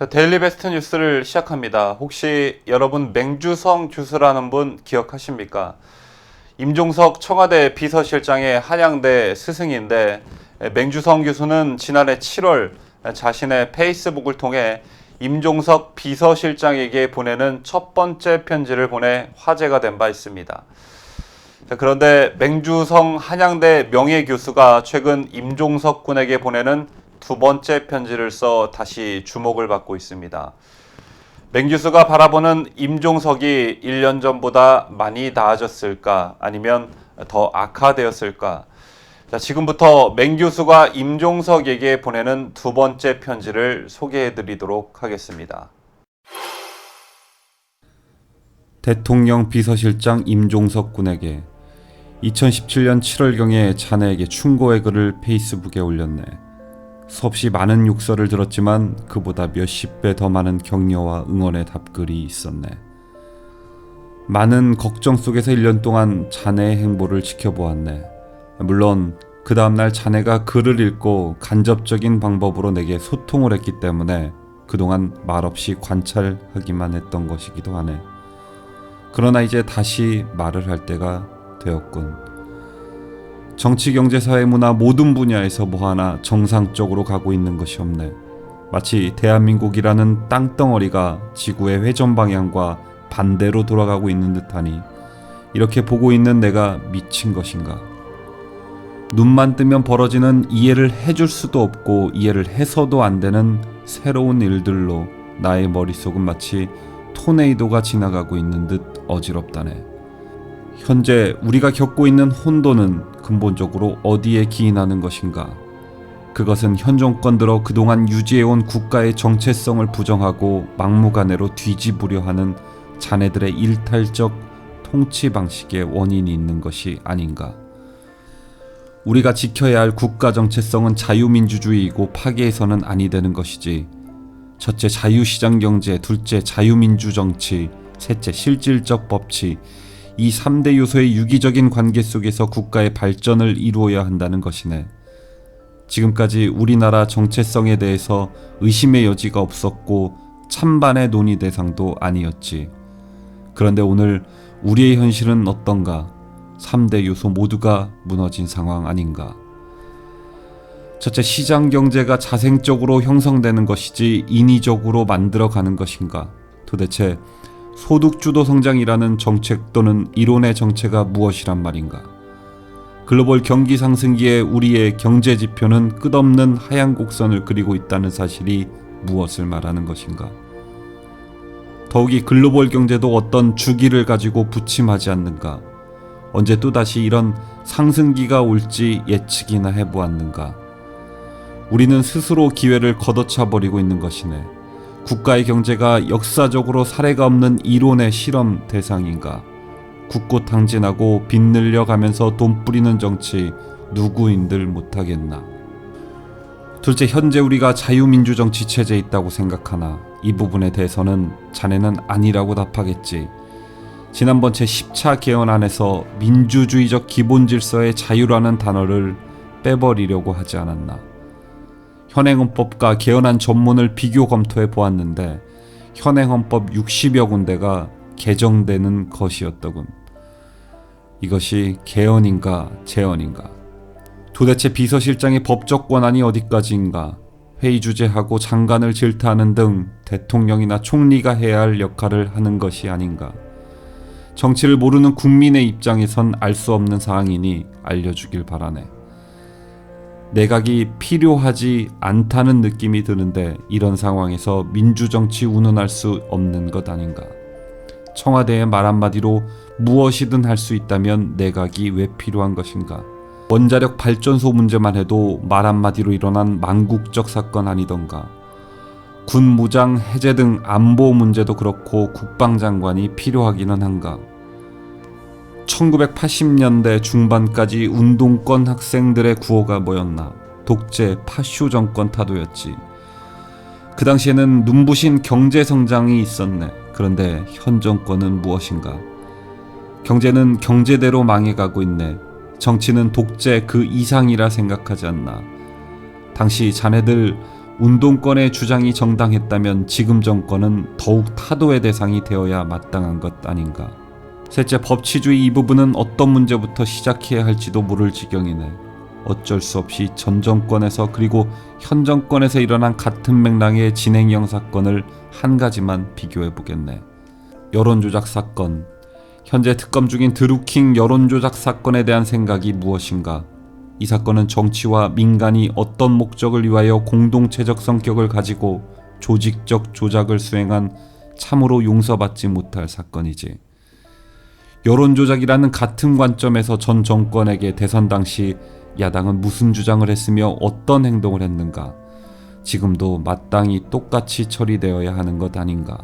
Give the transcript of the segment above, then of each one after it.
자, 데일리 베스트 뉴스를 시작합니다. 혹시 여러분 맹주성 교수라는 분 기억하십니까? 임종석 청와대 비서실장의 한양대 스승인데 맹주성 교수는 지난해 7월 자신의 페이스북을 통해 임종석 비서실장에게 보내는 첫 번째 편지를 보내 화제가 된 바 있습니다. 자, 그런데 맹주성 한양대 명예교수가 최근 임종석 군에게 보내는 두 번째 편지를 써 다시 주목을 받고 있습니다. 맹교수가 바라보는 임종석이 1년 전보다 많이 나아졌을까 아니면 더 악화되었을까? 자, 지금부터 맹교수가 임종석에게 보내는 두 번째 편지를 소개해드리도록 하겠습니다. 대통령 비서실장 임종석 군에게 2017년 7월경에 자네에게 충고의 글을 페이스북에 올렸네. 수없이 많은 욕설을 들었지만 그보다 몇십 배 더 많은 격려와 응원의 답글이 있었네. 많은 걱정 속에서 1년 동안 자네의 행보를 지켜보았네. 물론 그 다음날 자네가 글을 읽고 간접적인 방법으로 내게 소통을 했기 때문에 그동안 말없이 관찰하기만 했던 것이기도 하네. 그러나 이제 다시 말을 할 때가 되었군. 정치, 경제, 사회, 문화 모든 분야에서 뭐 하나 정상적으로 가고 있는 것이 없네. 마치 대한민국이라는 땅덩어리가 지구의 회전 방향과 반대로 돌아가고 있는 듯하니 이렇게 보고 있는 내가 미친 것인가? 눈만 뜨면 벌어지는 이해를 해줄 수도 없고 이해를 해서도 안 되는 새로운 일들로 나의 머릿속은 마치 토네이도가 지나가고 있는 듯 어지럽다네. 현재 우리가 겪고 있는 혼돈은 근본적으로 어디에 기인하는 것인가? 그것은 현 정권 들어 그동안 유지해온 국가의 정체성을 부정하고 막무가내로 뒤집으려 하는 자네들의 일탈적 통치 방식의 원인이 있는 것이 아닌가? 우리가 지켜야 할 국가 정체성은 자유민주주의이고 파괴해서는 아니 되는 것이지. 첫째 자유시장 경제, 둘째 자유민주 정치, 셋째 실질적 법치, 이 3대 요소의 유기적인 관계 속에서 국가의 발전을 이루어야 한다는 것이네. 지금까지 우리나라 정체성에 대해서 의심의 여지가 없었고 찬반의 논의 대상도 아니었지. 그런데 오늘 우리의 현실은 어떤가? 3대 요소 모두가 무너진 상황 아닌가? 첫째, 시장 경제가 자생적으로 형성되는 것이지 인위적으로 만들어가는 것인가? 도대체 소득주도 성장이라는 정책 또는 이론의 정체가 무엇이란 말인가? 글로벌 경기 상승기에 우리의 경제 지표는 끝없는 하향 곡선을 그리고 있다는 사실이 무엇을 말하는 것인가? 더욱이 글로벌 경제도 어떤 주기를 가지고 부침하지 않는가? 언제 또다시 이런 상승기가 올지 예측이나 해보았는가? 우리는 스스로 기회를 걷어차버리고 있는 것이네. 국가의 경제가 역사적으로 사례가 없는 이론의 실험 대상인가? 굳고탕진하고 빚 늘려가면서 돈 뿌리는 정치 누구인들 못하겠나? 둘째, 현재 우리가 자유민주 정치 체제에 있다고 생각하나? 이 부분에 대해서는 자네는 아니라고 답하겠지. 지난번 제10차 개헌안에서 민주주의적 기본질서의 자유라는 단어를 빼버리려고 하지 않았나? 현행헌법과 개헌안 전문을 비교 검토해 보았는데 현행헌법 60여 군데가 개정되는 것이었더군. 이것이 개헌인가 재헌인가? 도대체 비서실장의 법적 권한이 어디까지인가? 회의 주재하고 장관을 질타하는 등 대통령이나 총리가 해야 할 역할을 하는 것이 아닌가? 정치를 모르는 국민의 입장에선 알 수 없는 사항이니 알려주길 바라네. 내각이 필요하지 않다는 느낌이 드는데 이런 상황에서 민주정치 운운할 수 없는 것 아닌가? 청와대의 말 한마디로 무엇이든 할 수 있다면 내각이 왜 필요한 것인가? 원자력 발전소 문제만 해도 말 한마디로 일어난 망국적 사건 아니던가? 군 무장 해제 등 안보 문제도 그렇고 국방장관이 필요하기는 한가? 1980년대 중반까지 운동권 학생들의 구호가 뭐였나? 독재, 파쇼 정권 타도였지. 그 당시에는 눈부신 경제 성장이 있었네. 그런데 현 정권은 무엇인가? 경제는 경제대로 망해가고 있네. 정치는 독재 그 이상이라 생각하지 않나? 당시 자네들 운동권의 주장이 정당했다면 지금 정권은 더욱 타도의 대상이 되어야 마땅한 것 아닌가. 셋째, 법치주의 이 부분은 어떤 문제부터 시작해야 할지도 모를 지경이네. 어쩔 수 없이 전 정권에서 그리고 현 정권에서 일어난 같은 맥락의 진행형 사건을 한 가지만 비교해 보겠네. 여론조작 사건. 현재 특검 중인 드루킹 여론조작 사건에 대한 생각이 무엇인가? 이 사건은 정치와 민간이 어떤 목적을 위하여 공동체적 성격을 가지고 조직적 조작을 수행한 참으로 용서받지 못할 사건이지. 여론조작이라는 같은 관점에서 전 정권에게 대선 당시 야당은 무슨 주장을 했으며 어떤 행동을 했는가? 지금도 마땅히 똑같이 처리되어야 하는 것 아닌가?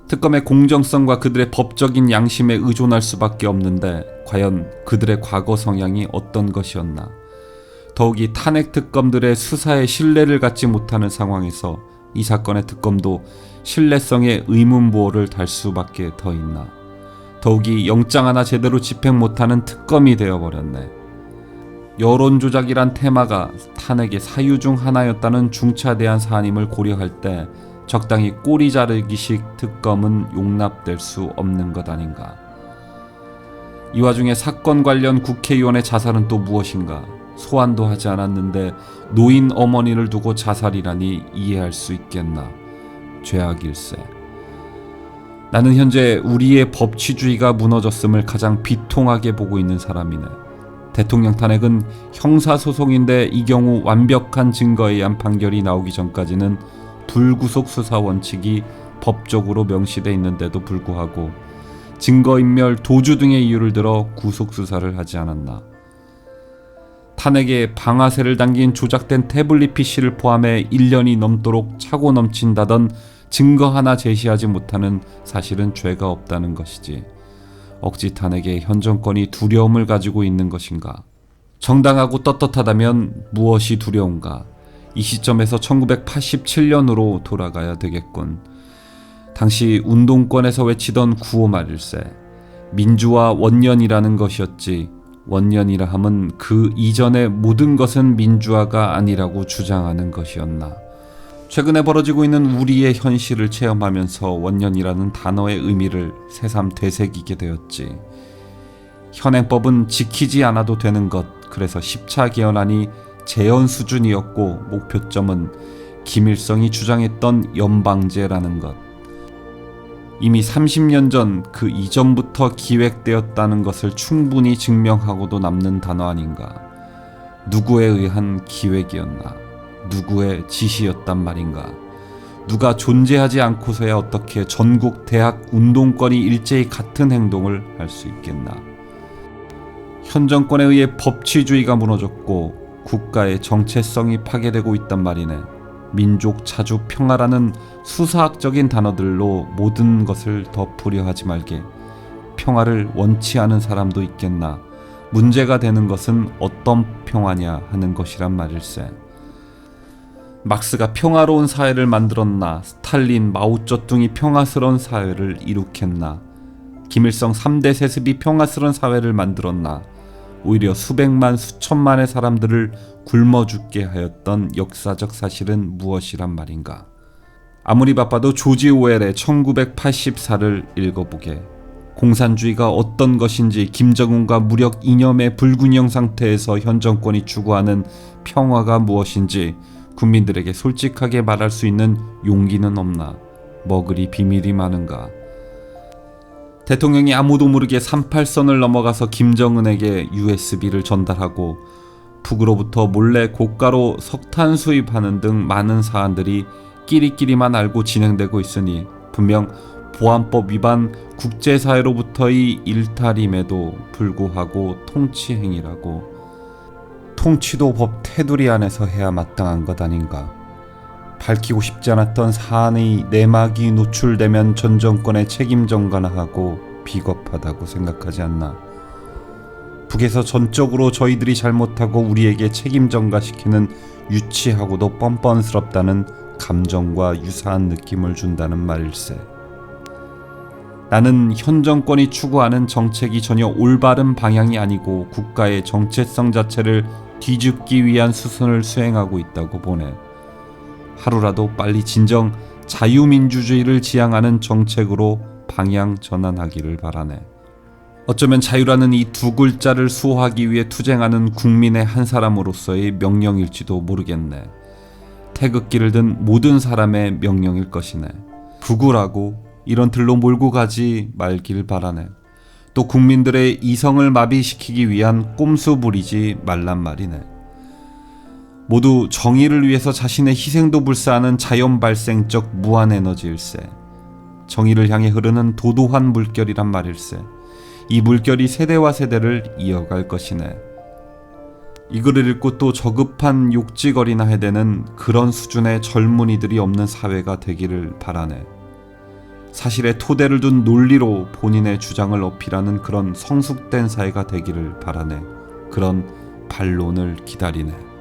특검의 공정성과 그들의 법적인 양심에 의존할 수밖에 없는데 과연 그들의 과거 성향이 어떤 것이었나? 더욱이 탄핵 특검들의 수사에 신뢰를 갖지 못하는 상황에서 이 사건의 특검도 신뢰성에 의문부호를 달 수밖에 더 있나? 더욱이 영장 하나 제대로 집행 못하는 특검이 되어버렸네. 여론조작이란 테마가 탄핵의 사유 중 하나였다는 중차대한 사안임을 고려할 때 적당히 꼬리 자르기식 특검은 용납될 수 없는 것 아닌가. 이 와중에 사건 관련 국회의원의 자살은 또 무엇인가. 소환도 하지 않았는데 노인 어머니를 두고 자살이라니 이해할 수 있겠나. 죄악일세. 나는 현재 우리의 법치주의가 무너졌음을 가장 비통하게 보고 있는 사람이네. 대통령 탄핵은 형사소송인데 이 경우 완벽한 증거에 의한 판결이 나오기 전까지는 불구속 수사 원칙이 법적으로 명시되어 있는데도 불구하고 증거인멸, 도주 등의 이유를 들어 구속수사를 하지 않았나. 탄핵에 방아쇠를 당긴 조작된 태블릿 PC를 포함해 1년이 넘도록 차고 넘친다던 증거 하나 제시하지 못하는 사실은 죄가 없다는 것이지. 억지 탄핵에 현 정권이 두려움을 가지고 있는 것인가? 정당하고 떳떳하다면 무엇이 두려운가? 이 시점에서 1987년으로 돌아가야 되겠군. 당시 운동권에서 외치던 구호 말일세. 민주화 원년이라는 것이었지. 원년이라 함은 그 이전의 모든 것은 민주화가 아니라고 주장하는 것이었나. 최근에 벌어지고 있는 우리의 현실을 체험하면서 원년이라는 단어의 의미를 새삼 되새기게 되었지. 현행법은 지키지 않아도 되는 것, 그래서 10차 개헌안이 재헌 수준이었고 목표점은 김일성이 주장했던 연방제라는 것. 이미 30년 전 그 이전부터 기획되었다는 것을 충분히 증명하고도 남는 단어 아닌가. 누구에 의한 기획이었나? 누구의 지시였단 말인가? 누가 존재하지 않고서야 어떻게 전국 대학 운동권이 일제히 같은 행동을 할 수 있겠나? 현 정권에 의해 법치주의가 무너졌고 국가의 정체성이 파괴되고 있단 말이네. 민족 자주 평화라는 수사학적인 단어들로 모든 것을 덮으려 하지 말게. 평화를 원치 않은 사람도 있겠나. 문제가 되는 것은 어떤 평화냐 하는 것이란 말일세. 막스가 평화로운 사회를 만들었나. 스탈린, 마오쩌둥이 평화스러운 사회를 이룩했나. 김일성 3대 세습이 평화스러운 사회를 만들었나. 오히려 수백만 수천만의 사람들을 굶어 죽게 하였던 역사적 사실은 무엇이란 말인가. 아무리 바빠도 조지 오웰의 1984를 읽어보게. 공산주의가 어떤 것인지, 김정은과 무력 이념의 불균형 상태에서 현 정권이 추구하는 평화가 무엇인지 국민들에게 솔직하게 말할 수 있는 용기는 없나. 뭐 그리 비밀이 많은가. 대통령이 아무도 모르게 38선을 넘어가서 김정은에게 USB를 전달하고 북으로부터 몰래 고가로 석탄 수입하는 등 많은 사안들이 끼리끼리만 알고 진행되고 있으니 분명 보안법 위반 국제사회로부터의 일탈임에도 불구하고 통치행위라고. 통치도 법 테두리 안에서 해야 마땅한 것 아닌가. 밝히고 싶지 않았던 사안의 내막이 노출되면 전 정권의 책임 전가하고 비겁하다고 생각하지 않나. 북에서 전적으로 저희들이 잘못하고 우리에게 책임 전가시키는 유치하고도 뻔뻔스럽다는 감정과 유사한 느낌을 준다는 말일세. 나는 현 정권이 추구하는 정책이 전혀 올바른 방향이 아니고 국가의 정체성 자체를 뒤집기 위한 수순을 수행하고 있다고 보네. 하루라도 빨리 진정 자유민주주의를 지향하는 정책으로 방향 전환하기를 바라네. 어쩌면 자유라는 이 두 글자를 수호하기 위해 투쟁하는 국민의 한 사람으로서의 명령일지도 모르겠네. 태극기를 든 모든 사람의 명령일 것이네. 부구라고 이런 들로 몰고 가지 말길 바라네. 또 국민들의 이성을 마비시키기 위한 꼼수 부리지 말란 말이네. 모두 정의를 위해서 자신의 희생도 불사하는 자연 발생적 무한 에너지일세. 정의를 향해 흐르는 도도한 물결이란 말일세. 이 물결이 세대와 세대를 이어갈 것이네. 이 글을 읽고 또 저급한 욕지거리나 해대는 그런 수준의 젊은이들이 없는 사회가 되기를 바라네. 사실의 토대를 둔 논리로 본인의 주장을 어필하는 그런 성숙된 사회가 되기를 바라네. 그런 반론을 기다리네.